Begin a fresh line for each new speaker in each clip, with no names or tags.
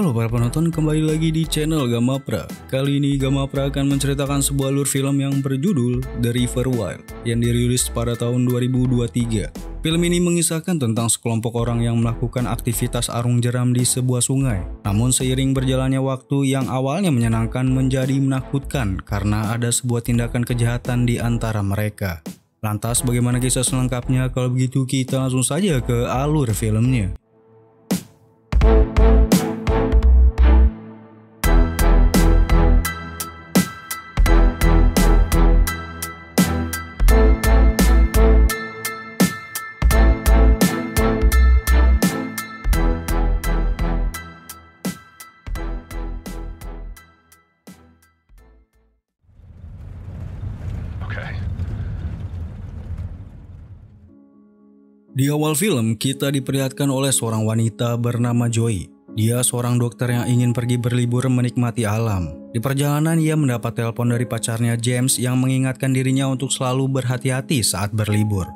Halo para penonton, kembali lagi di channel Gamapra. Kali ini Gamapra akan menceritakan sebuah alur film yang berjudul The River Wild yang dirilis pada tahun 2023. Film ini mengisahkan tentang sekelompok orang yang melakukan aktivitas arung jeram di sebuah sungai. Namun seiring berjalannya waktu, yang awalnya menyenangkan menjadi menakutkan karena ada sebuah tindakan kejahatan di antara mereka. Lantas bagaimana kisah selengkapnya? Kalau begitu kita langsung saja ke alur filmnya. Di awal film, kita diperlihatkan oleh seorang wanita bernama Joey. Dia seorang dokter yang ingin pergi berlibur menikmati alam. Di perjalanan, ia mendapat telepon dari pacarnya James yang mengingatkan dirinya untuk selalu berhati-hati saat berlibur.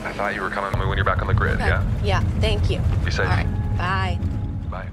I thought you were coming when you're back on the grid, yeah?
Yeah, thank you.
Be safe.
All right, bye.
Bye.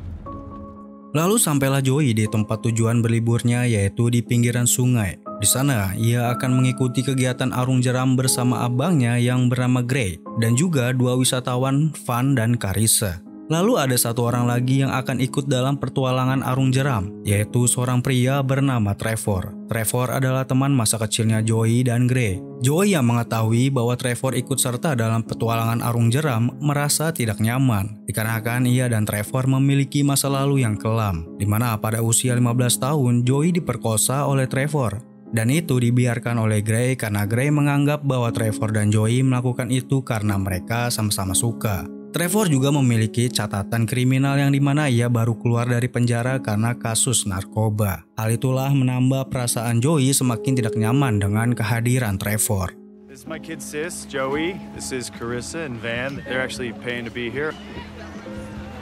Lalu sampailah Joey di tempat tujuan berliburnya, yaitu di pinggiran sungai. Di sana, ia akan mengikuti kegiatan arung jeram bersama abangnya yang bernama Gray dan juga dua wisatawan, Van dan Carissa. Lalu ada satu orang lagi yang akan ikut dalam pertualangan arung jeram, yaitu seorang pria bernama Trevor. Trevor adalah teman masa kecilnya Joey dan Gray. Joey yang mengetahui bahwa Trevor ikut serta dalam petualangan arung jeram merasa tidak nyaman, dikarenakan ia dan Trevor memiliki masa lalu yang kelam, di mana pada usia 15 tahun Joey diperkosa oleh Trevor. Dan itu dibiarkan oleh Gray karena Gray menganggap bahwa Trevor dan Joey melakukan itu karena mereka sama-sama suka. Trevor juga memiliki catatan kriminal yang dimana ia baru keluar dari penjara karena kasus narkoba. Hal itulah menambah perasaan Joey semakin tidak nyaman dengan kehadiran Trevor.
This is my kid sis, Joey. This is Carissa and Van. They're actually paying to be here.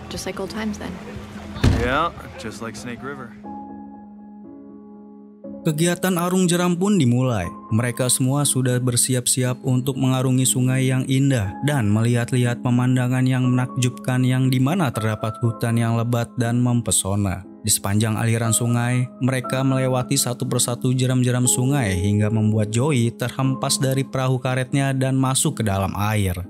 Just like old times then.
Yeah, just like Snake River.
Kegiatan arung jeram pun dimulai. Mereka semua sudah bersiap-siap untuk mengarungi sungai yang indah dan melihat-lihat pemandangan yang menakjubkan yang dimana terdapat hutan yang lebat dan mempesona. Di sepanjang aliran sungai, mereka melewati satu persatu jeram-jeram sungai hingga membuat Joey terhempas dari perahu karetnya dan masuk ke dalam air.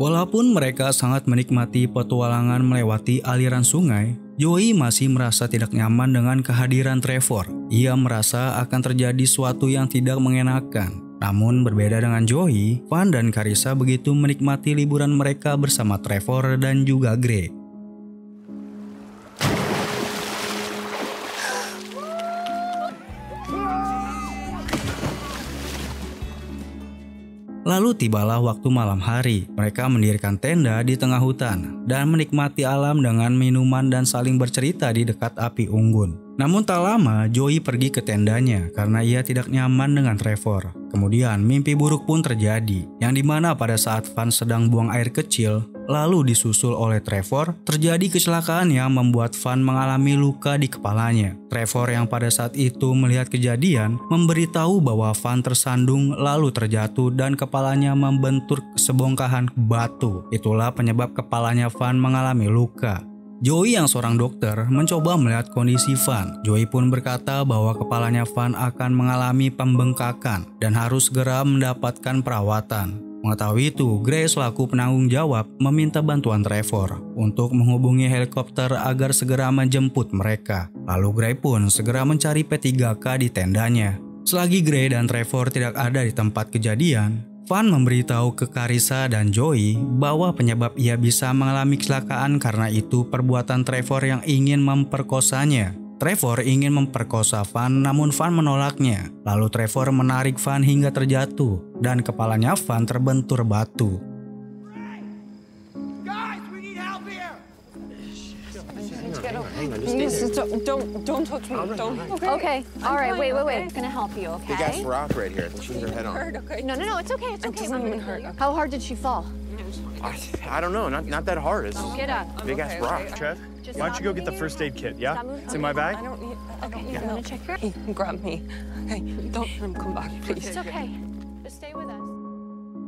Walaupun mereka sangat menikmati petualangan melewati aliran sungai, Joey masih merasa tidak nyaman dengan kehadiran Trevor. Ia merasa akan terjadi sesuatu yang tidak mengenakan. Namun berbeda dengan Joey, Van dan Carissa begitu menikmati liburan mereka bersama Trevor dan juga Gray. Lalu tibalah waktu malam hari. Mereka mendirikan tenda di tengah hutan dan menikmati alam dengan minuman dan saling bercerita di dekat api unggun. Namun tak lama Joey pergi ke tendanya karena ia tidak nyaman dengan Trevor. Kemudian mimpi buruk pun terjadi, yang dimana pada saat Van sedang buang air kecil, lalu disusul oleh Trevor, terjadi kecelakaan yang membuat Van mengalami luka di kepalanya. Trevor yang pada saat itu melihat kejadian, memberitahu bahwa Van tersandung lalu terjatuh dan kepalanya membentur sebongkahan batu. Itulah penyebab kepalanya Van mengalami luka. Joey yang seorang dokter mencoba melihat kondisi Van. Joey pun berkata bahwa kepalanya Van akan mengalami pembengkakan dan harus segera mendapatkan perawatan. Mengetahui itu, Gray selaku penanggung jawab meminta bantuan Trevor untuk menghubungi helikopter agar segera menjemput mereka. Lalu Gray pun segera mencari P3K di tendanya. Selagi Gray dan Trevor tidak ada di tempat kejadian, Van memberitahu ke Carissa dan Joey bahwa penyebab ia bisa mengalami kecelakaan karena itu perbuatan Trevor yang ingin memperkosanya. Trevor ingin memperkosa Van, namun Van menolaknya. Lalu Trevor menarik Van hingga terjatuh dan kepalanya Van terbentur batu.
Don't touch me. Don't.
Okay. All right. Wait. I'm gonna help you. Okay.
Big ass rock right here. She hit her head on.
Okay.
No. It's okay. It's okay.
It's not even hurt.
How hard did she fall?
I don't know. Not that hard. It's
Get up.
big ass rock.
Trev, why don't you go get the first aid kit, yeah? It's in my
I
bag.
don't need.
Okay. I'm gonna check her.
Hey, grab me. Hey, don't let him come back, please.
It's okay. Just stay with us.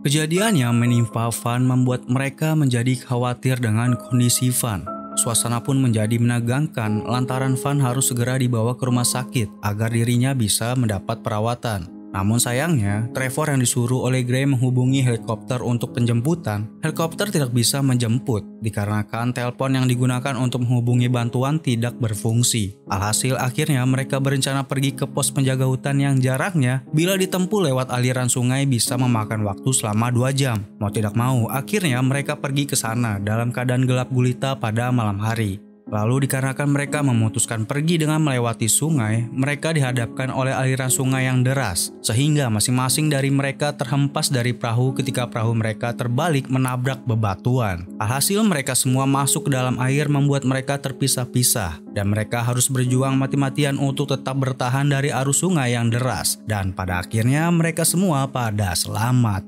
Kejadian yang menimpa Van membuat mereka menjadi khawatir dengan kondisi Van. Suasana pun menjadi menegangkan lantaran Van harus segera dibawa ke rumah sakit agar dirinya bisa mendapat perawatan. Namun sayangnya, Trevor yang disuruh oleh Gray menghubungi helikopter untuk penjemputan, helikopter tidak bisa menjemput dikarenakan telepon yang digunakan untuk menghubungi bantuan tidak berfungsi. Alhasil akhirnya mereka berencana pergi ke pos penjaga hutan yang jaraknya bila ditempuh lewat aliran sungai bisa memakan waktu selama 2 jam. Mau tidak mau, akhirnya mereka pergi ke sana dalam keadaan gelap gulita pada malam hari. Lalu dikarenakan mereka memutuskan pergi dengan melewati sungai, mereka dihadapkan oleh aliran sungai yang deras, sehingga masing-masing dari mereka terhempas dari perahu ketika perahu mereka terbalik menabrak bebatuan. Alhasil mereka semua masuk ke dalam air membuat mereka terpisah-pisah, dan mereka harus berjuang mati-matian untuk tetap bertahan dari arus sungai yang deras, dan pada akhirnya mereka semua pada selamat.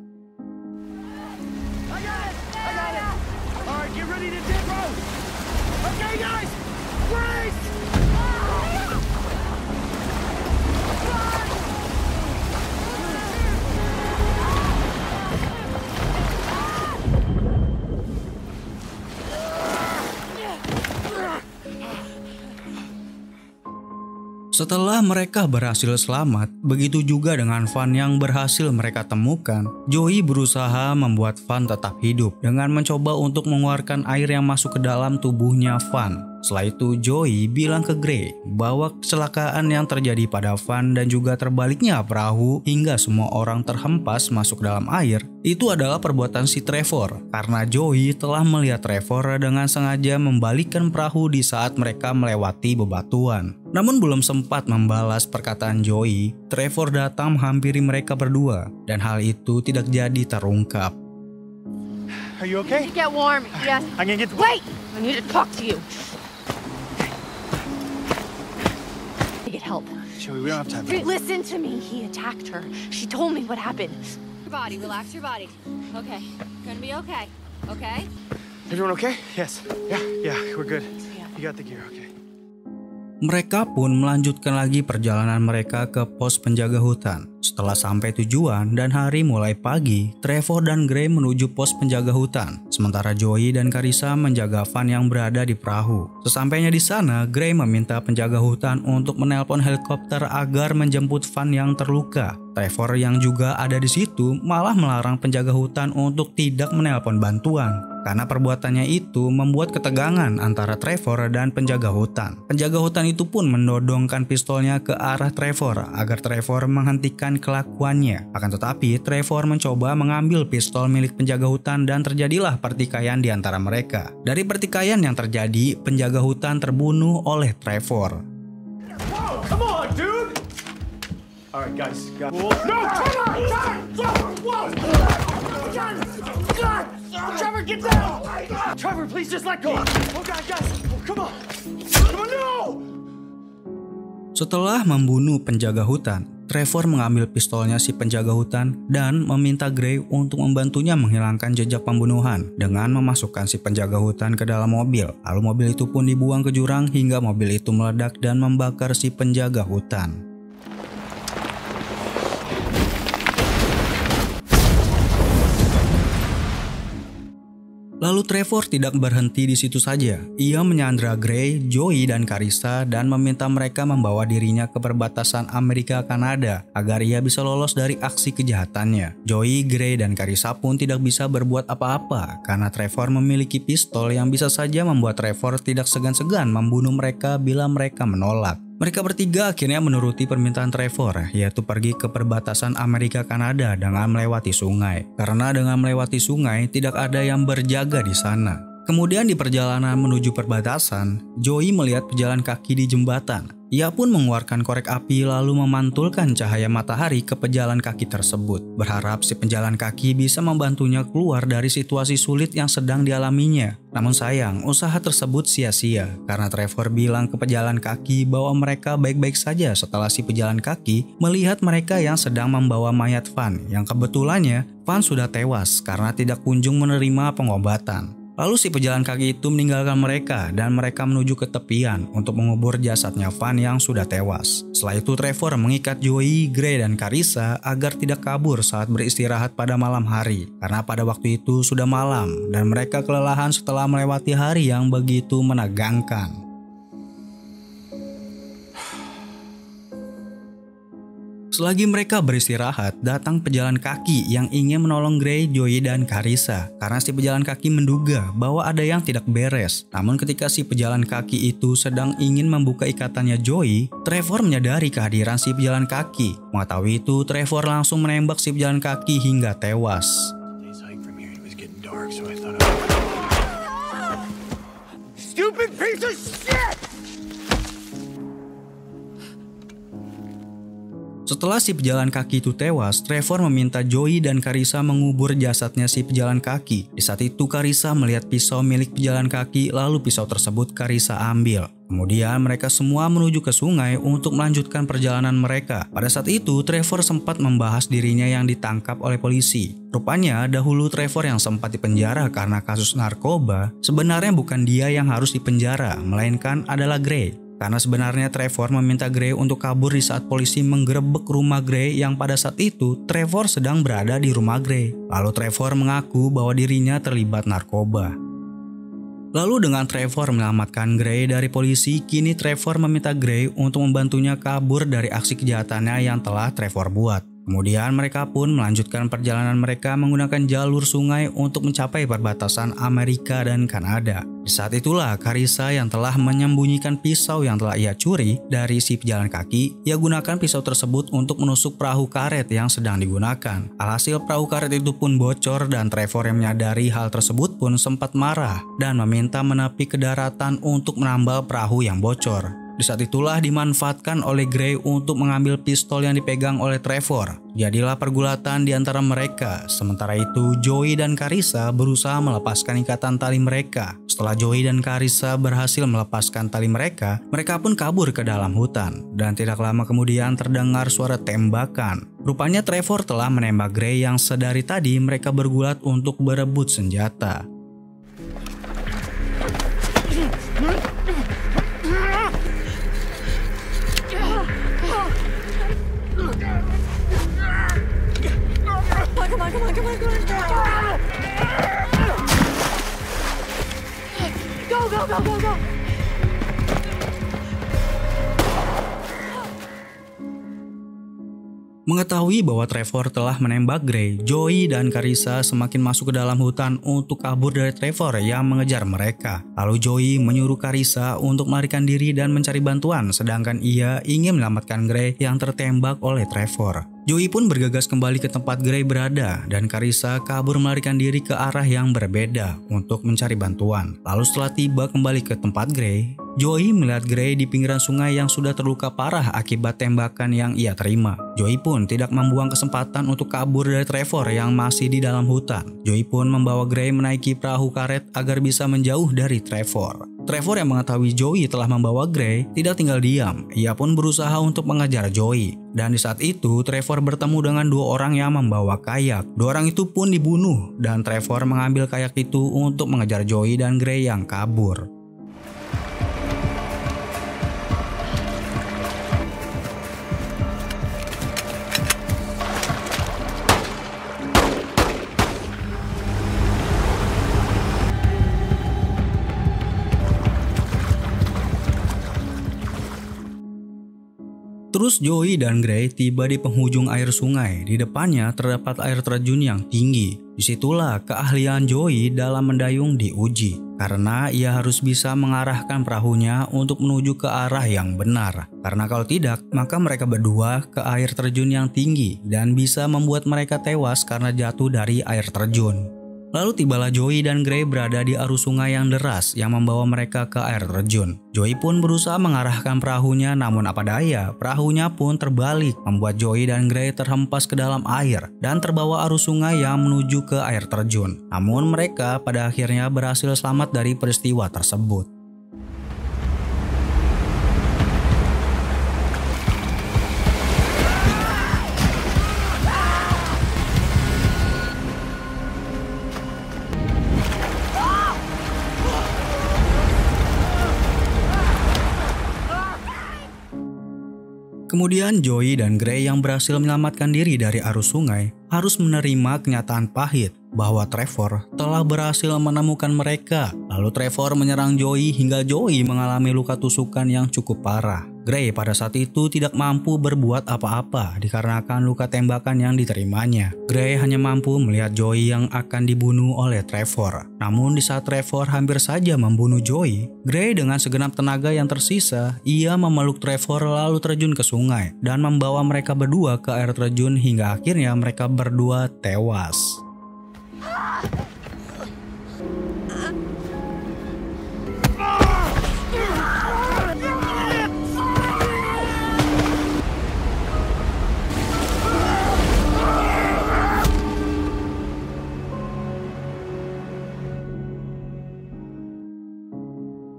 Setelah mereka berhasil selamat, begitu juga dengan Van yang berhasil mereka temukan. Joey berusaha membuat Van tetap hidup dengan mencoba untuk mengeluarkan air yang masuk ke dalam tubuhnya Van. Setelah itu Joey bilang ke Gray bahwa kecelakaan yang terjadi pada Van dan juga terbaliknya perahu hingga semua orang terhempas masuk dalam air itu adalah perbuatan si Trevor, karena Joey telah melihat Trevor dengan sengaja membalikkan perahu di saat mereka melewati bebatuan. Namun belum sempat membalas perkataan Joey, Trevor datang menghampiri mereka berdua dan hal itu tidak jadi terungkap.
Are you okay?
Get warm. Yes.
I'm gonna get.
Wait. I need to talk to you. Get help.
Joey, we don't have time.
Listen to me. He attacked her. She told me what happened.
Your body, relax your body. Okay, gonna be okay. Okay?
Everyone okay? Yes. Yeah, we're good. You got the gear, okay?
Mereka pun melanjutkan lagi perjalanan mereka ke pos penjaga hutan. Setelah sampai tujuan dan hari mulai pagi, Trevor dan Gray menuju pos penjaga hutan. Sementara Joey dan Carissa menjaga Van yang berada di perahu. Sesampainya di sana, Gray meminta penjaga hutan untuk menelpon helikopter agar menjemput Van yang terluka. Trevor yang juga ada di situ malah melarang penjaga hutan untuk tidak menelpon bantuan. Karena perbuatannya itu membuat ketegangan antara Trevor dan penjaga hutan. Penjaga hutan itu pun mendodongkan pistolnya ke arah Trevor agar Trevor menghentikan kelakuannya. Akan tetapi Trevor mencoba mengambil pistol milik penjaga hutan dan terjadilah pertikaian di antara mereka. Dari pertikaian yang terjadi, penjaga hutan terbunuh oleh Trevor.
Whoa, come on, dude! All right, guys. No, Trevor! Whoa! God! Trevor, get down! Trevor, please just let go! Oh, God, guys! Oh, come on! No!
Setelah membunuh penjaga hutan, Trevor mengambil pistolnya si penjaga hutan dan meminta Gray untuk membantunya menghilangkan jejak pembunuhan dengan memasukkan si penjaga hutan ke dalam mobil. Lalu mobil itu pun dibuang ke jurang hingga mobil itu meledak dan membakar si penjaga hutan. Lalu Trevor tidak berhenti di situ saja. Ia menyandra Gray, Joey, dan Carissa dan meminta mereka membawa dirinya ke perbatasan Amerika-Kanada agar ia bisa lolos dari aksi kejahatannya. Joey, Gray, dan Carissa pun tidak bisa berbuat apa-apa karena Trevor memiliki pistol yang bisa saja membuat Trevor tidak segan-segan membunuh mereka bila mereka menolak. Mereka bertiga akhirnya menuruti permintaan Trevor, yaitu pergi ke perbatasan Amerika-Kanada dengan melewati sungai. Karena dengan melewati sungai, tidak ada yang berjaga di sana. Kemudian di perjalanan menuju perbatasan, Joey melihat pejalan kaki di jembatan. Ia pun mengeluarkan korek api lalu memantulkan cahaya matahari ke pejalan kaki tersebut, berharap si pejalan kaki bisa membantunya keluar dari situasi sulit yang sedang dialaminya. Namun sayang, usaha tersebut sia-sia karena Trevor bilang ke pejalan kaki bahwa mereka baik-baik saja setelah si pejalan kaki melihat mereka yang sedang membawa mayat Van, yang kebetulannya Van sudah tewas karena tidak kunjung menerima pengobatan. Lalu si pejalan kaki itu meninggalkan mereka dan mereka menuju ke tepian untuk mengubur jasadnya Van yang sudah tewas. Setelah itu Trevor mengikat Joey, Gray, dan Carissa agar tidak kabur saat beristirahat pada malam hari. Karena pada waktu itu sudah malam dan mereka kelelahan setelah melewati hari yang begitu menegangkan. Selagi mereka beristirahat, datang pejalan kaki yang ingin menolong Gray, Joey, dan Carissa. Karena si pejalan kaki menduga bahwa ada yang tidak beres. Namun ketika si pejalan kaki itu sedang ingin membuka ikatannya Joey, Trevor menyadari kehadiran si pejalan kaki. Mengetahui itu, Trevor langsung menembak si pejalan kaki hingga tewas.
Stupid piece of shit!
Setelah si pejalan kaki itu tewas, Trevor meminta Joey dan Carissa mengubur jasadnya si pejalan kaki. Di saat itu Carissa melihat pisau milik pejalan kaki, lalu pisau tersebut Carissa ambil. Kemudian mereka semua menuju ke sungai untuk melanjutkan perjalanan mereka. Pada saat itu Trevor sempat membahas dirinya yang ditangkap oleh polisi. Rupanya dahulu Trevor yang sempat dipenjara karena kasus narkoba, sebenarnya bukan dia yang harus dipenjara, melainkan adalah Gray. Karena sebenarnya Trevor meminta Gray untuk kabur di saat polisi menggerebek rumah Gray yang pada saat itu Trevor sedang berada di rumah Gray. Lalu Trevor mengaku bahwa dirinya terlibat narkoba. Lalu dengan Trevor menyelamatkan Gray dari polisi, kini Trevor meminta Gray untuk membantunya kabur dari aksi kejahatannya yang telah Trevor buat. Kemudian mereka pun melanjutkan perjalanan mereka menggunakan jalur sungai untuk mencapai perbatasan Amerika dan Kanada. Di saat itulah Carissa yang telah menyembunyikan pisau yang telah ia curi dari si pejalan kaki, ia gunakan pisau tersebut untuk menusuk perahu karet yang sedang digunakan. Alhasil perahu karet itu pun bocor dan Trevor yang menyadari hal tersebut pun sempat marah dan meminta menepi ke daratan untuk menambal perahu yang bocor. Di saat itulah dimanfaatkan oleh Gray untuk mengambil pistol yang dipegang oleh Trevor. Jadilah pergulatan di antara mereka. Sementara itu Joey dan Carissa berusaha melepaskan ikatan tali mereka. Setelah Joey dan Carissa berhasil melepaskan tali mereka, mereka pun kabur ke dalam hutan. Dan tidak lama kemudian terdengar suara tembakan. Rupanya Trevor telah menembak Gray yang sedari tadi mereka bergulat untuk berebut senjata.
Come on. Go.
Mengetahui bahwa Trevor telah menembak Gray, Joey dan Carissa semakin masuk ke dalam hutan untuk kabur dari Trevor yang mengejar mereka. Lalu Joey menyuruh Carissa untuk melarikan diri dan mencari bantuan, sedangkan ia ingin menyelamatkan Gray yang tertembak oleh Trevor. Joey pun bergegas kembali ke tempat Gray berada dan Carissa kabur melarikan diri ke arah yang berbeda untuk mencari bantuan. Lalu setelah tiba kembali ke tempat Gray, Joey melihat Gray di pinggiran sungai yang sudah terluka parah akibat tembakan yang ia terima. Joey pun tidak membuang kesempatan untuk kabur dari Trevor yang masih di dalam hutan. Joey pun membawa Gray menaiki perahu karet agar bisa menjauh dari Trevor. Trevor yang mengetahui Joey telah membawa Gray tidak tinggal diam. Ia pun berusaha untuk mengejar Joey. Dan di saat itu Trevor bertemu dengan dua orang yang membawa kayak. Dua orang itu pun dibunuh dan Trevor mengambil kayak itu untuk mengejar Joey dan Gray yang kabur. Terus Joey dan Gray tiba di penghujung air sungai. Di depannya terdapat air terjun yang tinggi. Disitulah keahlian Joey dalam mendayung diuji. Karena ia harus bisa mengarahkan perahunya untuk menuju ke arah yang benar. Karena kalau tidak, maka mereka berdua ke air terjun yang tinggi dan bisa membuat mereka tewas karena jatuh dari air terjun. Lalu tibalah Joey dan Gray berada di arus sungai yang deras yang membawa mereka ke air terjun. Joey pun berusaha mengarahkan perahunya, namun apa daya, perahunya pun terbalik membuat Joey dan Gray terhempas ke dalam air dan terbawa arus sungai yang menuju ke air terjun. Namun mereka pada akhirnya berhasil selamat dari peristiwa tersebut. Kemudian Joey dan Gray yang berhasil menyelamatkan diri dari arus sungai harus menerima kenyataan pahit bahwa Trevor telah berhasil menemukan mereka. Lalu Trevor menyerang Joey hingga Joey mengalami luka tusukan yang cukup parah. Gray pada saat itu tidak mampu berbuat apa-apa dikarenakan luka tembakan yang diterimanya. Gray hanya mampu melihat Joey yang akan dibunuh oleh Trevor. Namun di saat Trevor hampir saja membunuh Joey, Gray dengan segenap tenaga yang tersisa, ia memeluk Trevor lalu terjun ke sungai dan membawa mereka berdua ke air terjun hingga akhirnya mereka berdua tewas.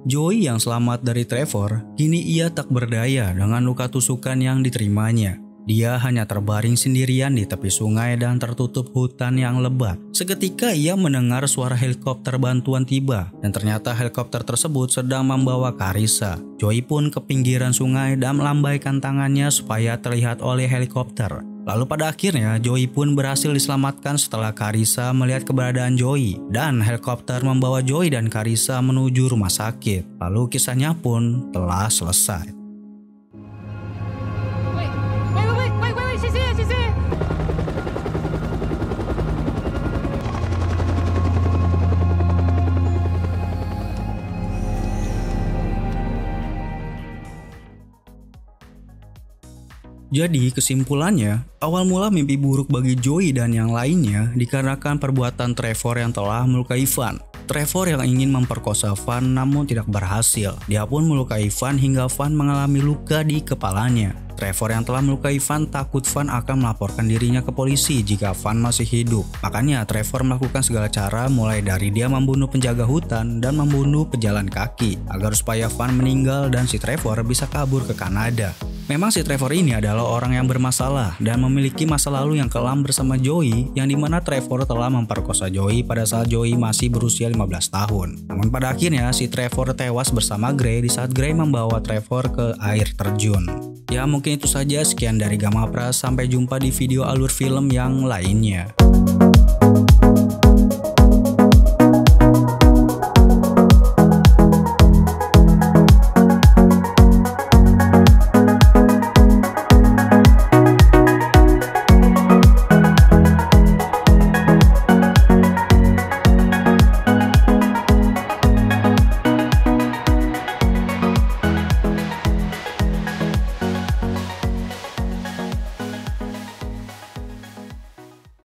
Joey yang selamat dari Trevor, kini ia tak berdaya dengan luka tusukan yang diterimanya. Dia hanya terbaring sendirian di tepi sungai dan tertutup hutan yang lebat. Seketika ia mendengar suara helikopter bantuan tiba dan ternyata helikopter tersebut sedang membawa Carissa. Joey pun ke pinggiran sungai dan melambaikan tangannya supaya terlihat oleh helikopter. Lalu pada akhirnya Joey pun berhasil diselamatkan setelah Carissa melihat keberadaan Joey dan helikopter membawa Joey dan Carissa menuju rumah sakit. Lalu kisahnya pun telah selesai.
Wait, she's here.
Jadi kesimpulannya, awal mula mimpi buruk bagi Joey dan yang lainnya dikarenakan perbuatan Trevor yang telah melukai Van. Trevor yang ingin memperkosa Van namun tidak berhasil. Dia pun melukai Van hingga Van mengalami luka di kepalanya. Trevor yang telah melukai Van takut Van akan melaporkan dirinya ke polisi jika Van masih hidup. Makanya Trevor melakukan segala cara mulai dari dia membunuh penjaga hutan dan membunuh pejalan kaki agar supaya Van meninggal dan si Trevor bisa kabur ke Kanada. Memang si Trevor ini adalah orang yang bermasalah dan memiliki masa lalu yang kelam bersama Joey, yang dimana Trevor telah memperkosa Joey pada saat Joey masih berusia 15 tahun. Namun pada akhirnya si Trevor tewas bersama Gray di saat Gray membawa Trevor ke air terjun. Ya mungkin itu saja, sekian dari Gamapras, sampai jumpa di video alur film yang lainnya.